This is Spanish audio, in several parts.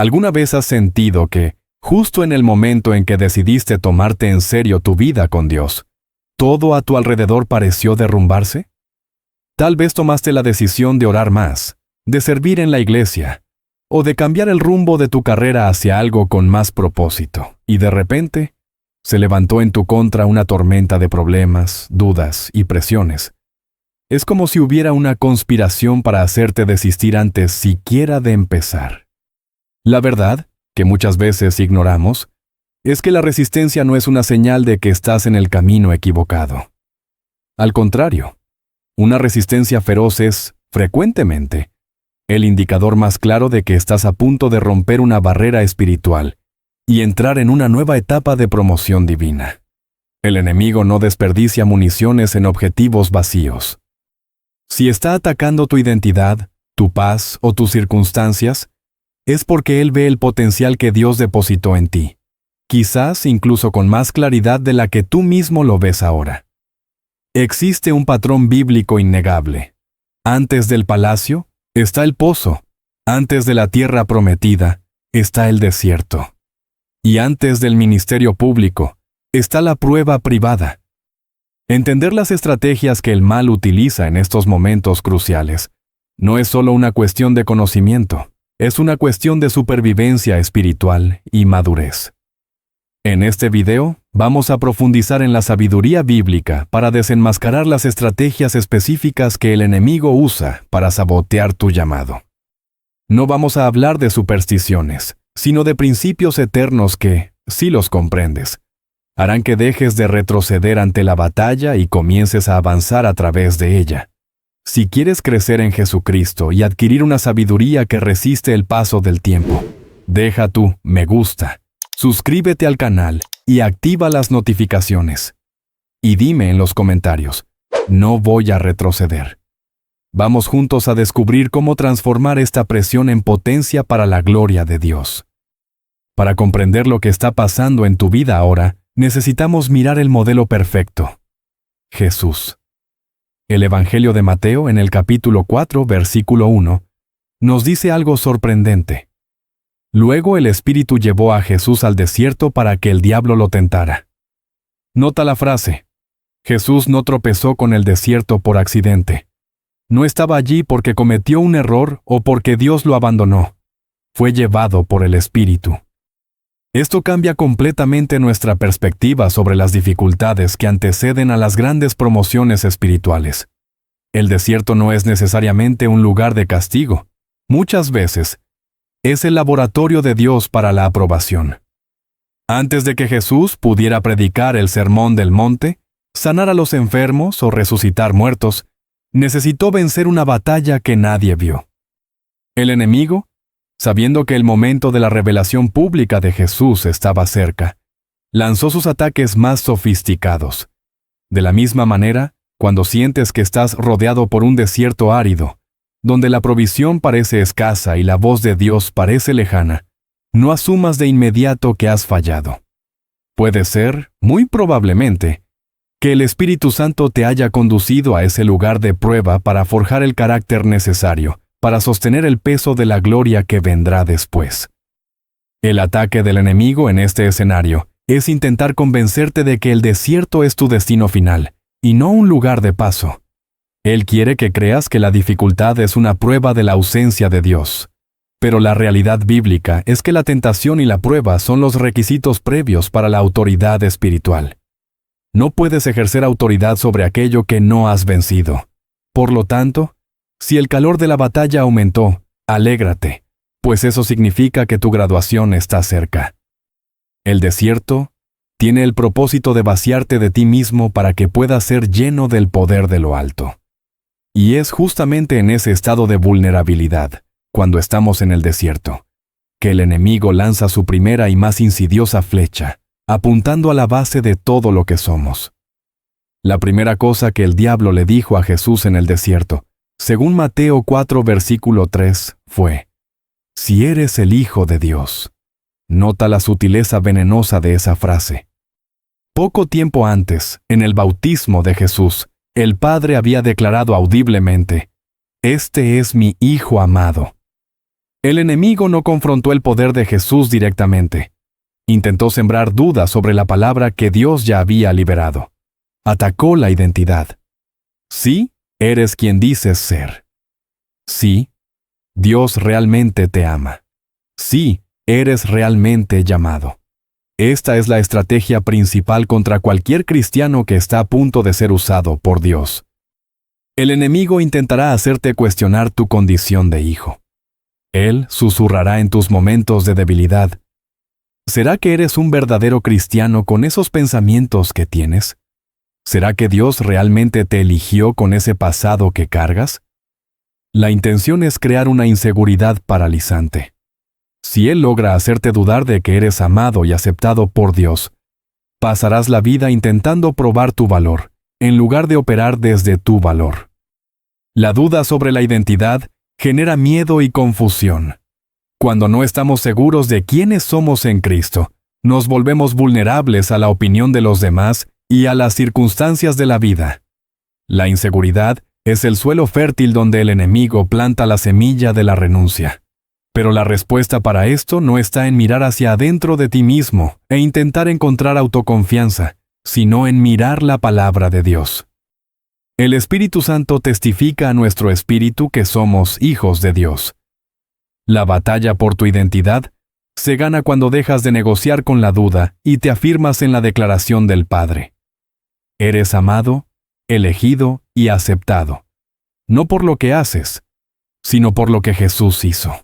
¿Alguna vez has sentido que, justo en el momento en que decidiste tomarte en serio tu vida con Dios, todo a tu alrededor pareció derrumbarse? Tal vez tomaste la decisión de orar más, de servir en la iglesia, o de cambiar el rumbo de tu carrera hacia algo con más propósito, y de repente, se levantó en tu contra una tormenta de problemas, dudas y presiones. Es como si hubiera una conspiración para hacerte desistir antes siquiera de empezar. La verdad, que muchas veces ignoramos, es que la resistencia no es una señal de que estás en el camino equivocado. Al contrario, una resistencia feroz es, frecuentemente, el indicador más claro de que estás a punto de romper una barrera espiritual y entrar en una nueva etapa de promoción divina. El enemigo no desperdicia municiones en objetivos vacíos. Si está atacando tu identidad, tu paz o tus circunstancias, es porque él ve el potencial que Dios depositó en ti, quizás incluso con más claridad de la que tú mismo lo ves ahora. Existe un patrón bíblico innegable. Antes del palacio está el pozo, antes de la tierra prometida está el desierto, y antes del ministerio público está la prueba privada. Entender las estrategias que el mal utiliza en estos momentos cruciales no es solo una cuestión de conocimiento, es una cuestión de supervivencia espiritual y madurez. En este video, vamos a profundizar en la sabiduría bíblica para desenmascarar las estrategias específicas que el enemigo usa para sabotear tu llamado. No vamos a hablar de supersticiones, sino de principios eternos que, si los comprendes, harán que dejes de retroceder ante la batalla y comiences a avanzar a través de ella. Si quieres crecer en Jesucristo y adquirir una sabiduría que resiste el paso del tiempo, deja tu me gusta, suscríbete al canal y activa las notificaciones. Y dime en los comentarios, no voy a retroceder. Vamos juntos a descubrir cómo transformar esta presión en potencia para la gloria de Dios. Para comprender lo que está pasando en tu vida ahora, necesitamos mirar el modelo perfecto: Jesús. El Evangelio de Mateo, en el capítulo 4, versículo 1, nos dice algo sorprendente. Luego el Espíritu llevó a Jesús al desierto para que el diablo lo tentara. Nota la frase. Jesús no tropezó con el desierto por accidente. No estaba allí porque cometió un error o porque Dios lo abandonó. Fue llevado por el Espíritu. Esto cambia completamente nuestra perspectiva sobre las dificultades que anteceden a las grandes promociones espirituales. El desierto no es necesariamente un lugar de castigo. Muchas veces, es el laboratorio de Dios para la aprobación. Antes de que Jesús pudiera predicar el Sermón del Monte, sanar a los enfermos o resucitar muertos, necesitó vencer una batalla que nadie vio. El enemigo, sabiendo que el momento de la revelación pública de Jesús estaba cerca, lanzó sus ataques más sofisticados. De la misma manera, cuando sientes que estás rodeado por un desierto árido, donde la provisión parece escasa y la voz de Dios parece lejana, no asumas de inmediato que has fallado. Puede ser, muy probablemente, que el Espíritu Santo te haya conducido a ese lugar de prueba para forjar el carácter necesario para sostener el peso de la gloria que vendrá después. El ataque del enemigo en este escenario es intentar convencerte de que el desierto es tu destino final, y no un lugar de paso. Él quiere que creas que la dificultad es una prueba de la ausencia de Dios. Pero la realidad bíblica es que la tentación y la prueba son los requisitos previos para la autoridad espiritual. No puedes ejercer autoridad sobre aquello que no has vencido. Por lo tanto, si el calor de la batalla aumentó, alégrate, pues eso significa que tu graduación está cerca. El desierto tiene el propósito de vaciarte de ti mismo para que puedas ser lleno del poder de lo alto. Y es justamente en ese estado de vulnerabilidad, cuando estamos en el desierto, que el enemigo lanza su primera y más insidiosa flecha, apuntando a la base de todo lo que somos. La primera cosa que el diablo le dijo a Jesús en el desierto, según Mateo 4, versículo 3, fue: «Si eres el Hijo de Dios». Nota la sutileza venenosa de esa frase. Poco tiempo antes, en el bautismo de Jesús, el Padre había declarado audiblemente: «Este es mi Hijo amado». El enemigo no confrontó el poder de Jesús directamente. Intentó sembrar dudas sobre la palabra que Dios ya había liberado. Atacó la identidad. Sí, eres quien dices ser. Sí, Dios realmente te ama. Sí, eres realmente llamado. Esta es la estrategia principal contra cualquier cristiano que está a punto de ser usado por Dios. El enemigo intentará hacerte cuestionar tu condición de hijo. Él susurrará en tus momentos de debilidad. ¿Será que eres un verdadero cristiano con esos pensamientos que tienes? ¿Será que Dios realmente te eligió con ese pasado que cargas? La intención es crear una inseguridad paralizante. Si Él logra hacerte dudar de que eres amado y aceptado por Dios, pasarás la vida intentando probar tu valor, en lugar de operar desde tu valor. La duda sobre la identidad genera miedo y confusión. Cuando no estamos seguros de quiénes somos en Cristo, nos volvemos vulnerables a la opinión de los demás y a las circunstancias de la vida. La inseguridad es el suelo fértil donde el enemigo planta la semilla de la renuncia. Pero la respuesta para esto no está en mirar hacia adentro de ti mismo e intentar encontrar autoconfianza, sino en mirar la palabra de Dios. El Espíritu Santo testifica a nuestro espíritu que somos hijos de Dios. La batalla por tu identidad se gana cuando dejas de negociar con la duda y te afirmas en la declaración del Padre. Eres amado, elegido y aceptado, no por lo que haces, sino por lo que Jesús hizo.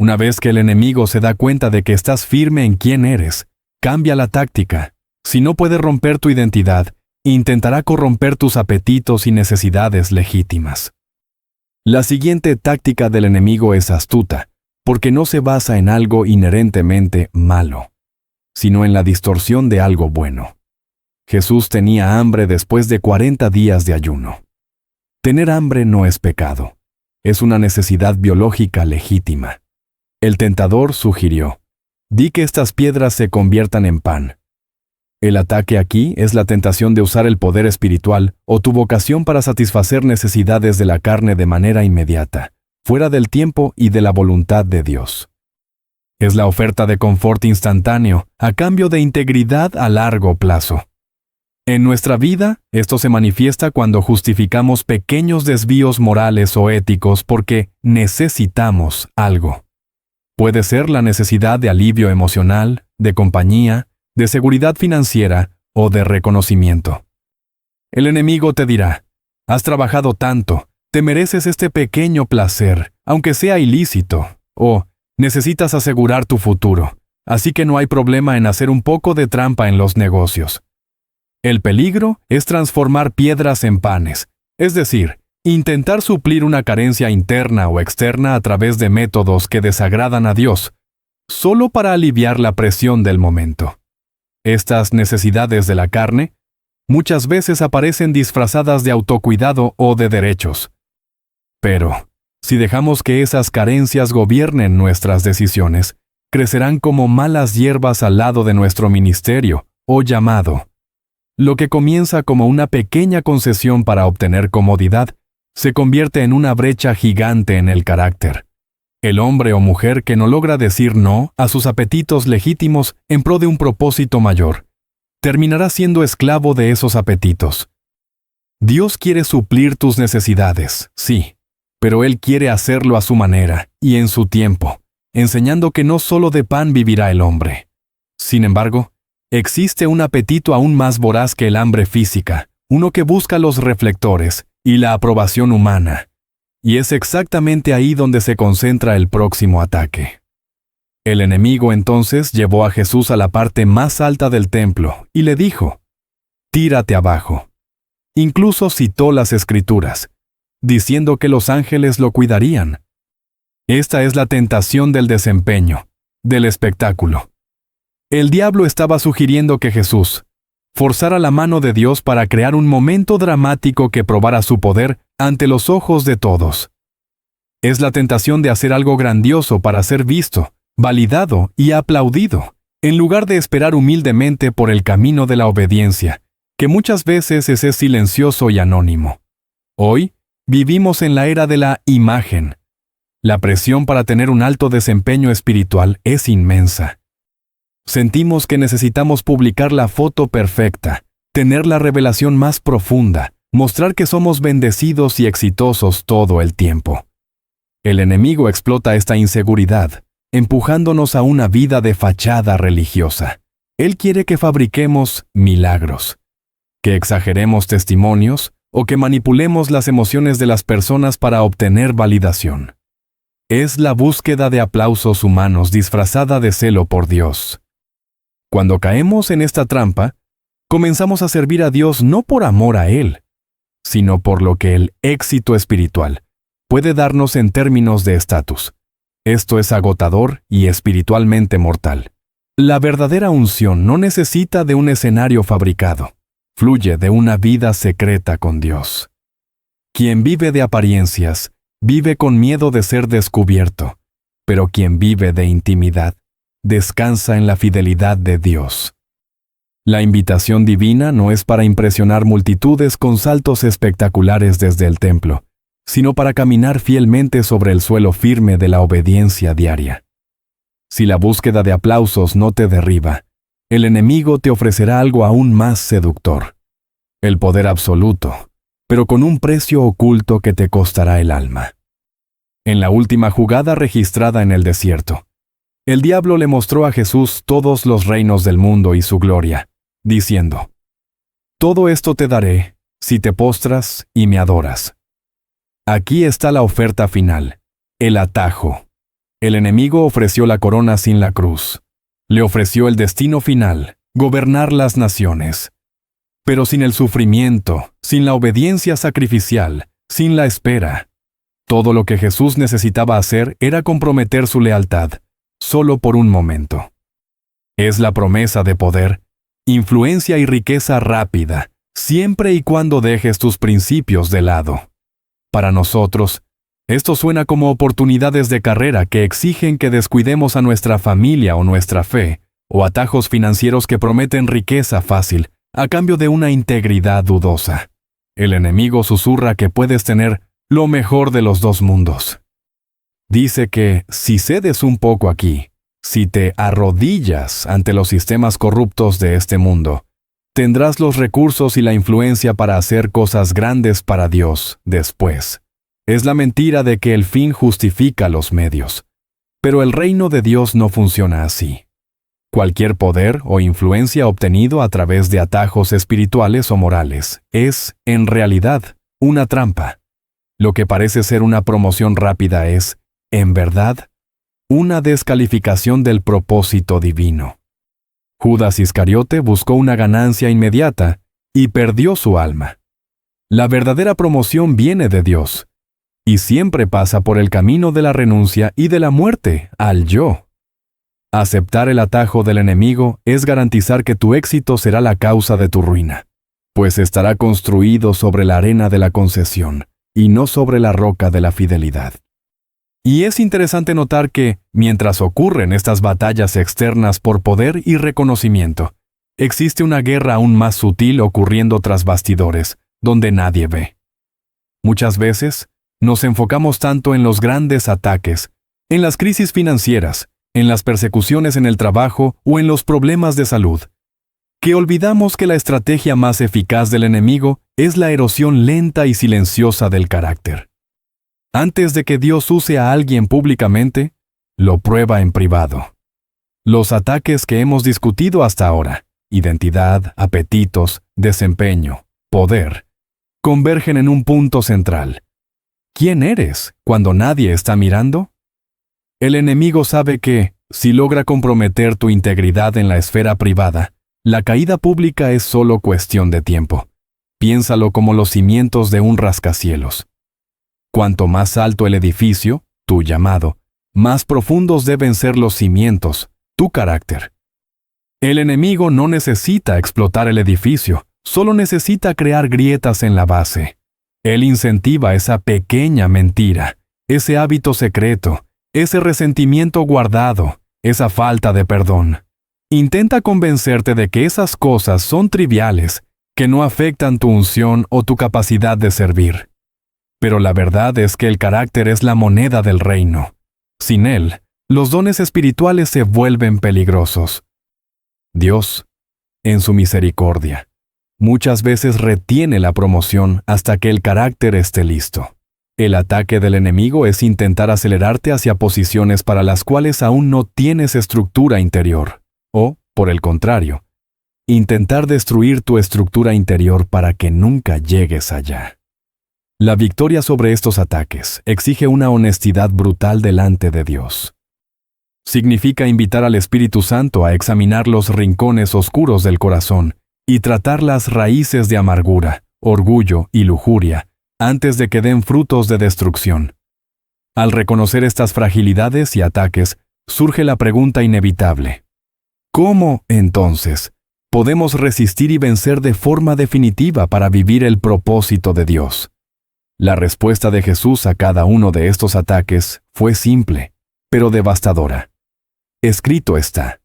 Una vez que el enemigo se da cuenta de que estás firme en quién eres, cambia la táctica. Si no puede romper tu identidad, intentará corromper tus apetitos y necesidades legítimas. La siguiente táctica del enemigo es astuta, porque no se basa en algo inherentemente malo, sino en la distorsión de algo bueno. Jesús tenía hambre después de 40 días de ayuno. Tener hambre no es pecado, es una necesidad biológica legítima. El tentador sugirió: di que estas piedras se conviertan en pan. El ataque aquí es la tentación de usar el poder espiritual o tu vocación para satisfacer necesidades de la carne de manera inmediata, fuera del tiempo y de la voluntad de Dios. Es la oferta de confort instantáneo a cambio de integridad a largo plazo. En nuestra vida, esto se manifiesta cuando justificamos pequeños desvíos morales o éticos porque necesitamos algo. Puede ser la necesidad de alivio emocional, de compañía, de seguridad financiera o de reconocimiento. El enemigo te dirá: has trabajado tanto, te mereces este pequeño placer, aunque sea ilícito, o necesitas asegurar tu futuro, así que no hay problema en hacer un poco de trampa en los negocios. El peligro es transformar piedras en panes, es decir, intentar suplir una carencia interna o externa a través de métodos que desagradan a Dios, solo para aliviar la presión del momento. Estas necesidades de la carne muchas veces aparecen disfrazadas de autocuidado o de derechos. Pero, si dejamos que esas carencias gobiernen nuestras decisiones, crecerán como malas hierbas al lado de nuestro ministerio o llamado. Lo que comienza como una pequeña concesión para obtener comodidad, se convierte en una brecha gigante en el carácter. El hombre o mujer que no logra decir no a sus apetitos legítimos en pro de un propósito mayor, terminará siendo esclavo de esos apetitos. Dios quiere suplir tus necesidades, sí, pero Él quiere hacerlo a su manera y en su tiempo, enseñando que no solo de pan vivirá el hombre. Sin embargo, existe un apetito aún más voraz que el hambre física, uno que busca los reflectores y la aprobación humana. Y es exactamente ahí donde se concentra el próximo ataque. El enemigo entonces llevó a Jesús a la parte más alta del templo y le dijo: tírate abajo. Incluso citó las Escrituras, diciendo que los ángeles lo cuidarían. Esta es la tentación del desempeño, del espectáculo. El diablo estaba sugiriendo que Jesús forzara la mano de Dios para crear un momento dramático que probara su poder ante los ojos de todos. Es la tentación de hacer algo grandioso para ser visto, validado y aplaudido, en lugar de esperar humildemente por el camino de la obediencia, que muchas veces es silencioso y anónimo. Hoy, vivimos en la era de la imagen. La presión para tener un alto desempeño espiritual es inmensa. Sentimos que necesitamos publicar la foto perfecta, tener la revelación más profunda, mostrar que somos bendecidos y exitosos todo el tiempo. El enemigo explota esta inseguridad, empujándonos a una vida de fachada religiosa. Él quiere que fabriquemos milagros, que exageremos testimonios o que manipulemos las emociones de las personas para obtener validación. Es la búsqueda de aplausos humanos disfrazada de celo por Dios. Cuando caemos en esta trampa, comenzamos a servir a Dios no por amor a Él, sino por lo que el éxito espiritual puede darnos en términos de estatus. Esto es agotador y espiritualmente mortal. La verdadera unción no necesita de un escenario fabricado. Fluye de una vida secreta con Dios. Quien vive de apariencias, vive con miedo de ser descubierto, pero quien vive de intimidad, descansa en la fidelidad de Dios. La invitación divina no es para impresionar multitudes con saltos espectaculares desde el templo, sino para caminar fielmente sobre el suelo firme de la obediencia diaria. Si la búsqueda de aplausos no te derriba, el enemigo te ofrecerá algo aún más seductor: el poder absoluto, pero con un precio oculto que te costará el alma. En la última jugada registrada en el desierto, el diablo le mostró a Jesús todos los reinos del mundo y su gloria, diciendo: «Todo esto te daré si te postras y me adoras». Aquí está la oferta final, el atajo. El enemigo ofreció la corona sin la cruz. Le ofreció el destino final, gobernar las naciones. Pero sin el sufrimiento, sin la obediencia sacrificial, sin la espera, todo lo que Jesús necesitaba hacer era comprometer su lealtad, solo por un momento. Es la promesa de poder, influencia y riqueza rápida, siempre y cuando dejes tus principios de lado. Para nosotros, esto suena como oportunidades de carrera que exigen que descuidemos a nuestra familia o nuestra fe, o atajos financieros que prometen riqueza fácil, a cambio de una integridad dudosa. El enemigo susurra que puedes tener lo mejor de los dos mundos. Dice que si cedes un poco aquí, si te arrodillas ante los sistemas corruptos de este mundo, tendrás los recursos y la influencia para hacer cosas grandes para Dios después. Es la mentira de que el fin justifica los medios. Pero el reino de Dios no funciona así. Cualquier poder o influencia obtenido a través de atajos espirituales o morales es, en realidad, una trampa. Lo que parece ser una promoción rápida es, en verdad, una descalificación del propósito divino. Judas Iscariote buscó una ganancia inmediata y perdió su alma. La verdadera promoción viene de Dios, y siempre pasa por el camino de la renuncia y de la muerte al yo. Aceptar el atajo del enemigo es garantizar que tu éxito será la causa de tu ruina, pues estará construido sobre la arena de la concesión y no sobre la roca de la fidelidad. Y es interesante notar que, mientras ocurren estas batallas externas por poder y reconocimiento, existe una guerra aún más sutil ocurriendo tras bastidores, donde nadie ve. Muchas veces, nos enfocamos tanto en los grandes ataques, en las crisis financieras, en las persecuciones en el trabajo o en los problemas de salud, que olvidamos que la estrategia más eficaz del enemigo es la erosión lenta y silenciosa del carácter. Antes de que Dios use a alguien públicamente, lo prueba en privado. Los ataques que hemos discutido hasta ahora, identidad, apetitos, desempeño, poder, convergen en un punto central. ¿Quién eres cuando nadie está mirando? El enemigo sabe que, si logra comprometer tu integridad en la esfera privada, la caída pública es solo cuestión de tiempo. Piénsalo como los cimientos de un rascacielos. Cuanto más alto el edificio, tu llamado, más profundos deben ser los cimientos, tu carácter. El enemigo no necesita explotar el edificio, solo necesita crear grietas en la base. Él incentiva esa pequeña mentira, ese hábito secreto, ese resentimiento guardado, esa falta de perdón. Intenta convencerte de que esas cosas son triviales, que no afectan tu unción o tu capacidad de servir. Pero la verdad es que el carácter es la moneda del reino. Sin él, los dones espirituales se vuelven peligrosos. Dios, en su misericordia, muchas veces retiene la promoción hasta que el carácter esté listo. El ataque del enemigo es intentar acelerarte hacia posiciones para las cuales aún no tienes estructura interior, o, por el contrario, intentar destruir tu estructura interior para que nunca llegues allá. La victoria sobre estos ataques exige una honestidad brutal delante de Dios. Significa invitar al Espíritu Santo a examinar los rincones oscuros del corazón y tratar las raíces de amargura, orgullo y lujuria antes de que den frutos de destrucción. Al reconocer estas fragilidades y ataques, surge la pregunta inevitable: ¿cómo, entonces, podemos resistir y vencer de forma definitiva para vivir el propósito de Dios? La respuesta de Jesús a cada uno de estos ataques fue simple, pero devastadora. Escrito está.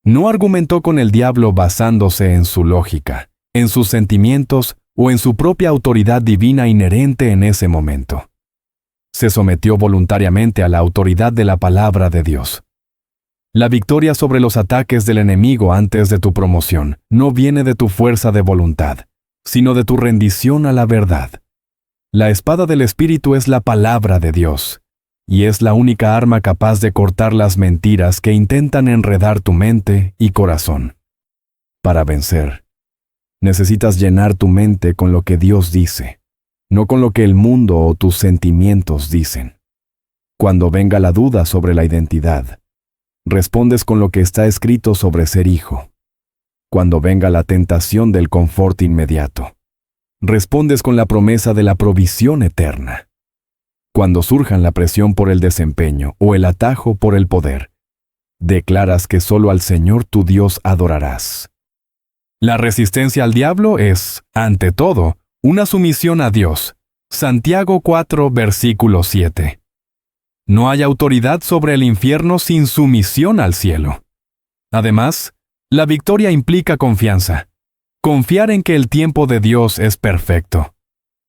No argumentó con el diablo basándose en su lógica, en sus sentimientos o en su propia autoridad divina inherente en ese momento. Se sometió voluntariamente a la autoridad de la palabra de Dios. La victoria sobre los ataques del enemigo antes de tu promoción no viene de tu fuerza de voluntad, sino de tu rendición a la verdad. La espada del Espíritu es la palabra de Dios, y es la única arma capaz de cortar las mentiras que intentan enredar tu mente y corazón. Para vencer, necesitas llenar tu mente con lo que Dios dice, no con lo que el mundo o tus sentimientos dicen. Cuando venga la duda sobre la identidad, respondes con lo que está escrito sobre ser hijo. Cuando venga la tentación del confort inmediato, respondes con la promesa de la provisión eterna. Cuando surjan la presión por el desempeño o el atajo por el poder, declaras que solo al Señor tu Dios adorarás. La resistencia al diablo es, ante todo, una sumisión a Dios. Santiago 4, versículo 7. No hay autoridad sobre el infierno sin sumisión al cielo. Además, la victoria implica confianza. Confiar en que el tiempo de Dios es perfecto.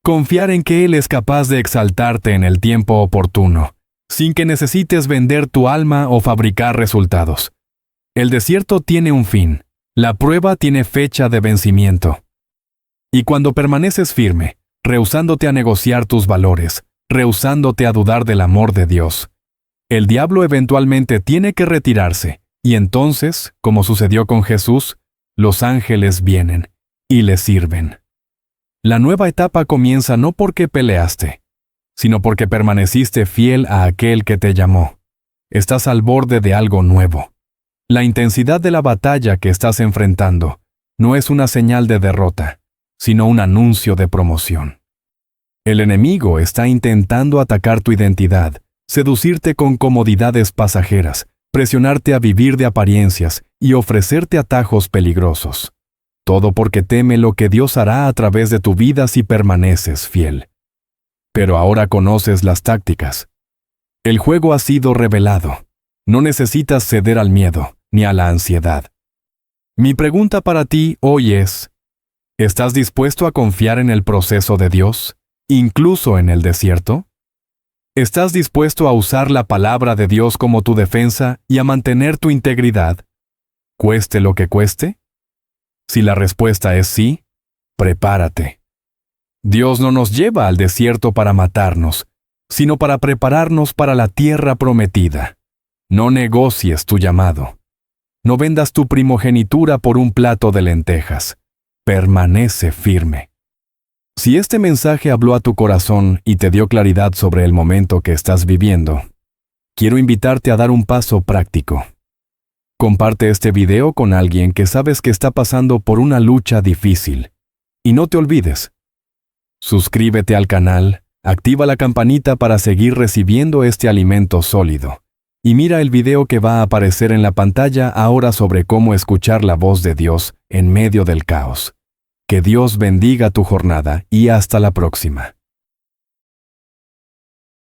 Confiar en que Él es capaz de exaltarte en el tiempo oportuno, sin que necesites vender tu alma o fabricar resultados. El desierto tiene un fin. La prueba tiene fecha de vencimiento. Y cuando permaneces firme, rehusándote a negociar tus valores, rehusándote a dudar del amor de Dios, el diablo eventualmente tiene que retirarse, y entonces, como sucedió con Jesús, los ángeles vienen y le sirven. La nueva etapa comienza no porque peleaste, sino porque permaneciste fiel a aquel que te llamó. Estás al borde de algo nuevo. La intensidad de la batalla que estás enfrentando no es una señal de derrota, sino un anuncio de promoción. El enemigo está intentando atacar tu identidad, seducirte con comodidades pasajeras, presionarte a vivir de apariencias y ofrecerte atajos peligrosos. Todo porque teme lo que Dios hará a través de tu vida si permaneces fiel. Pero ahora conoces las tácticas. El juego ha sido revelado. No necesitas ceder al miedo ni a la ansiedad. Mi pregunta para ti hoy es: ¿estás dispuesto a confiar en el proceso de Dios, incluso en el desierto? ¿Estás dispuesto a usar la palabra de Dios como tu defensa y a mantener tu integridad, cueste lo que cueste? Si la respuesta es sí, prepárate. Dios no nos lleva al desierto para matarnos, sino para prepararnos para la tierra prometida. No negocies tu llamado. No vendas tu primogenitura por un plato de lentejas. Permanece firme. Si este mensaje habló a tu corazón y te dio claridad sobre el momento que estás viviendo, quiero invitarte a dar un paso práctico. Comparte este video con alguien que sabes que está pasando por una lucha difícil. Y no te olvides. Suscríbete al canal, activa la campanita para seguir recibiendo este alimento sólido. Y mira el video que va a aparecer en la pantalla ahora sobre cómo escuchar la voz de Dios en medio del caos. Que Dios bendiga tu jornada y hasta la próxima.